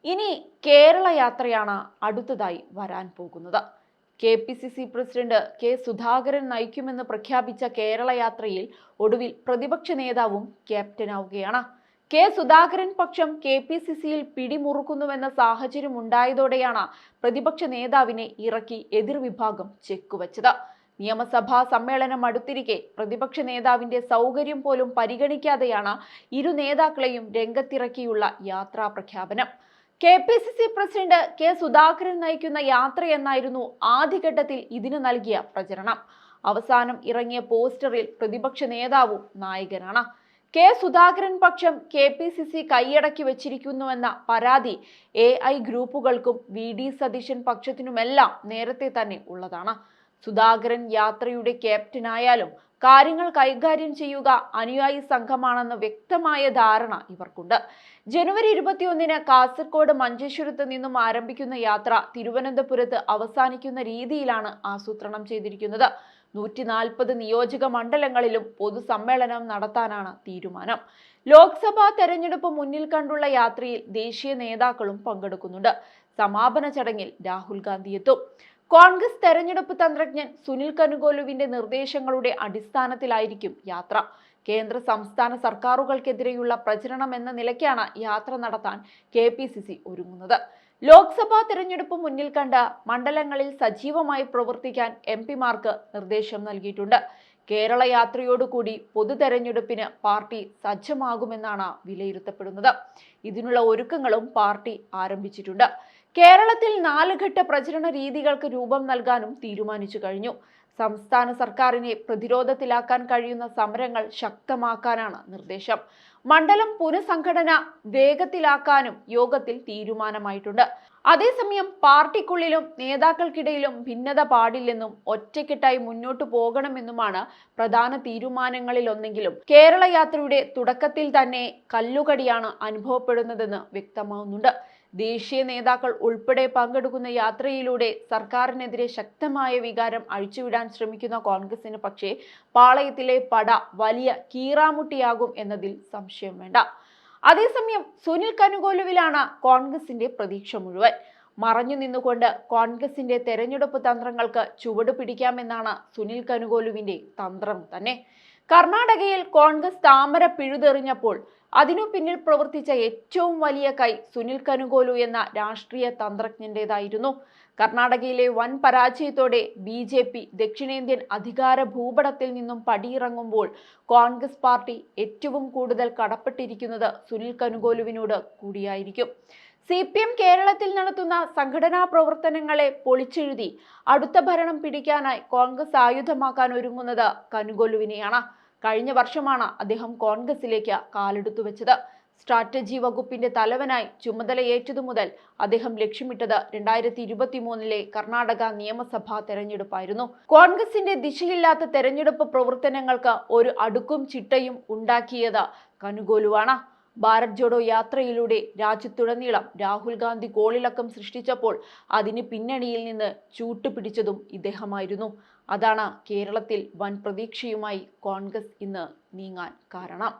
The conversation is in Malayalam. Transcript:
ഇനി കേരള യാത്രയാണ് അടുത്തതായി വരാൻ പോകുന്നത്. KPCC പ്രസിഡന്റ് കെ സുധാകരൻ നയിക്കുമെന്ന് പ്രഖ്യാപിച്ച കേരള യാത്രയിൽ ഒടുവിൽ പ്രതിപക്ഷ നേതാവും ക്യാപ്റ്റനാവുകയാണ്. കെ സുധാകരൻ പക്ഷം KPCCയിൽ പിടിമുറുക്കുന്നുവെന്ന സാഹചര്യം ഉണ്ടായതോടെയാണ് പ്രതിപക്ഷ നേതാവിനെ ഇറക്കി എതിർവിഭാഗം ചെക്കുവച്ചത്. നിയമസഭാ സമ്മേളനം അടുത്തിരിക്കെ പ്രതിപക്ഷ നേതാവിന്റെ സൗകര്യം പോലും പരിഗണിക്കാതെയാണ് ഇരു നേതാക്കളെയും രംഗത്തിറക്കിയുള്ള യാത്രാ പ്രഖ്യാപനം. KPCC പ്രസിഡന്റ് കെ സുധാകരൻ നയിക്കുന്ന യാത്രയെന്നായിരുന്നു ആദ്യഘട്ടത്തിൽ ഇതിന് നൽകിയ പ്രചരണം. അവസാനം ഇറങ്ങിയ പോസ്റ്ററിൽ പ്രതിപക്ഷ നേതാവും നായകനാണ്. കെ സുധാകരൻ പക്ഷം KPCC കൈയടക്കി വെച്ചിരിക്കുന്നുവെന്ന പരാതി AI ഗ്രൂപ്പുകൾക്കും VD സതീശൻ പക്ഷത്തിനുമെല്ലാം നേരത്തെ തന്നെ ഉള്ളതാണ്. സുധാകരൻ യാത്രയുടെ ക്യാപ്റ്റനായാലും കാര്യങ്ങൾ കൈകാര്യം ചെയ്യുക അനുയായി സംഘമാണെന്ന് വ്യക്തമായ ധാരണ ഇവർക്കുണ്ട്. ജനുവരി 21-ന് കാസർഗോഡ് മഞ്ചേശ്വരത്ത് നിന്നും ആരംഭിക്കുന്ന യാത്ര തിരുവനന്തപുരത്ത് അവസാനിക്കുന്ന രീതിയിലാണ് ആസൂത്രണം ചെയ്തിരിക്കുന്നത്. 140 നിയോജക മണ്ഡലങ്ങളിലും പൊതുസമ്മേളനം നടത്താനാണ് തീരുമാനം. ലോക്സഭാ തെരഞ്ഞെടുപ്പ് മുന്നിൽ കണ്ടുള്ള യാത്രയിൽ ദേശീയ നേതാക്കളും പങ്കെടുക്കുന്നുണ്ട്. സമാപന ചടങ്ങിൽ രാഹുൽ ഗാന്ധി എത്തും. കോൺഗ്രസ് തെരഞ്ഞെടുപ്പ് തന്ത്രജ്ഞൻ സുനിൽ കനുഗോലുവിന്റെ നിർദ്ദേശങ്ങളുടെ അടിസ്ഥാനത്തിലായിരിക്കും യാത്ര. കേന്ദ്ര സംസ്ഥാന സർക്കാരുകൾക്കെതിരെയുള്ള പ്രചരണം എന്ന നിലയ്ക്കാണ് യാത്ര നടത്താൻ KPCC ഒരുങ്ങുന്നത്. ലോക്സഭാ തെരഞ്ഞെടുപ്പ് മുന്നിൽ കണ്ട് മണ്ഡലങ്ങളിൽ സജീവമായി പ്രവർത്തിക്കാൻ MP-മാർക്ക് നിർദ്ദേശം നൽകിയിട്ടുണ്ട്. കേരള യാത്രയോടുകൂടി പൊതു തെരഞ്ഞെടുപ്പിന് പാർട്ടി സജ്ജമാകുമെന്നാണ് വിലയിരുത്തപ്പെടുന്നത്. ഇതിനുള്ള ഒരുക്കങ്ങളും പാർട്ടി ആരംഭിച്ചിട്ടുണ്ട്. കേരളത്തിൽ 4 ഘട്ട പ്രചരണ രീതികൾക്ക് രൂപം നൽകാനും തീരുമാനിച്ചു കഴിഞ്ഞു. സംസ്ഥാന സർക്കാരിനെ പ്രതിരോധത്തിലാക്കാൻ കഴിയുന്ന സമരങ്ങൾ ശക്തമാക്കാനാണ് നിർദ്ദേശം. മണ്ഡലം പുനഃസംഘടന വേഗത്തിലാക്കാനും യോഗത്തിൽ തീരുമാനമായിട്ടുണ്ട്. അതേസമയം പാർട്ടിക്കുള്ളിലും നേതാക്കൾക്കിടയിലും ഭിന്നത പാടില്ലെന്നും ഒറ്റക്കെട്ടായി മുന്നോട്ടു പോകണമെന്നുമാണ് പ്രധാന തീരുമാനങ്ങളിലൊന്നെങ്കിലും കേരള യാത്രയുടെ തുടക്കത്തിൽ തന്നെ കല്ലുകടിയാണ് അനുഭവപ്പെടുന്നതെന്ന് വ്യക്തമാവുന്നുണ്ട്. ദേശീയ നേതാക്കൾ ഉൾപ്പെടെ പങ്കെടുക്കുന്ന യാത്രയിലൂടെ സർക്കാരിനെതിരെ ശക്തമായ വികാരം അഴിച്ചുവിടാൻ ശ്രമിക്കുന്ന കോൺഗ്രസിന് പക്ഷേ പാളയത്തിലെ പട വലിയ കീറാമുട്ടിയാകും എന്നതിൽ സംശയം വേണ്ട. അതേസമയം സുനിൽ കനുഗോലുവിലാണ് കോൺഗ്രസിന്റെ പ്രതീക്ഷ മുഴുവൻ. മറഞ്ഞു നിന്നുകൊണ്ട് കോൺഗ്രസിന്റെ തെരഞ്ഞെടുപ്പ് തന്ത്രങ്ങൾക്ക് ചുവട് പിടിക്കാമെന്നാണ് സുനിൽ കനുഗോലുവിന്റെ തന്ത്രം തന്നെ. കർണാടകയിൽ കോൺഗ്രസ് താമര പിഴുതെറിഞ്ഞപ്പോൾ അതിനു പിന്നിൽ പ്രവർത്തിച്ച ഏറ്റവും വലിയ കൈ സുനിൽ കനുഗോലു എന്ന രാഷ്ട്രീയ തന്ത്രജ്ഞന്റേതായിരുന്നു. കർണാടകയിലെ വൻ പരാജയത്തോടെ BJP ദക്ഷിണേന്ത്യൻ അധികാര ഭൂപടത്തിൽ നിന്നും പടിയിറങ്ങുമ്പോൾ കോൺഗ്രസ് പാർട്ടി ഏറ്റവും കൂടുതൽ കടപ്പെട്ടിരിക്കുന്നത് സുനിൽ കനുഗോലുവിനോട് കൂടിയായിരിക്കും. CPM കേരളത്തിൽ നടത്തുന്ന സംഘടനാ പ്രവർത്തനങ്ങളെ പൊളിച്ചെഴുതി അടുത്ത ഭരണം പിടിക്കാനായി കോൺഗ്രസ് ആയുധമാക്കാൻ ഒരുങ്ങുന്നത് കനുഗോലുവിനെയാണ്. കഴിഞ്ഞ വർഷമാണ് അദ്ദേഹം കോൺഗ്രസിലേക്ക് കാലെടുത്തു വെച്ചത്. സ്ട്രാറ്റജി വകുപ്പിന്റെ തലവനായി ചുമതലയേറ്റതു മുതൽ അദ്ദേഹം ലക്ഷ്യമിട്ടത് 2023-ലെ കർണാടക നിയമസഭാ തെരഞ്ഞെടുപ്പായിരുന്നു. കോൺഗ്രസിന്റെ ദിശയില്ലാത്ത തെരഞ്ഞെടുപ്പ് പ്രവർത്തനങ്ങൾക്ക് ഒരു അടുക്കും ചിട്ടയും ഉണ്ടാക്കിയത് കനുഗോലുവാണ്. ഭാരത് ജോഡോ യാത്രയിലൂടെ രാജ്യത്തുടനീളം രാഹുൽ ഗാന്ധി കോളിളക്കം സൃഷ്ടിച്ചപ്പോൾ അതിന് പിന്നണിയിൽ നിന്ന് ചൂട്ടുപിടിച്ചതും ഇദ്ദേഹമായിരുന്നു. അതാണ് കേരളത്തിൽ വൻ പ്രതീക്ഷയുമായി കോൺഗ്രസ് ഇന്ന് നീങ്ങാൻ കാരണം.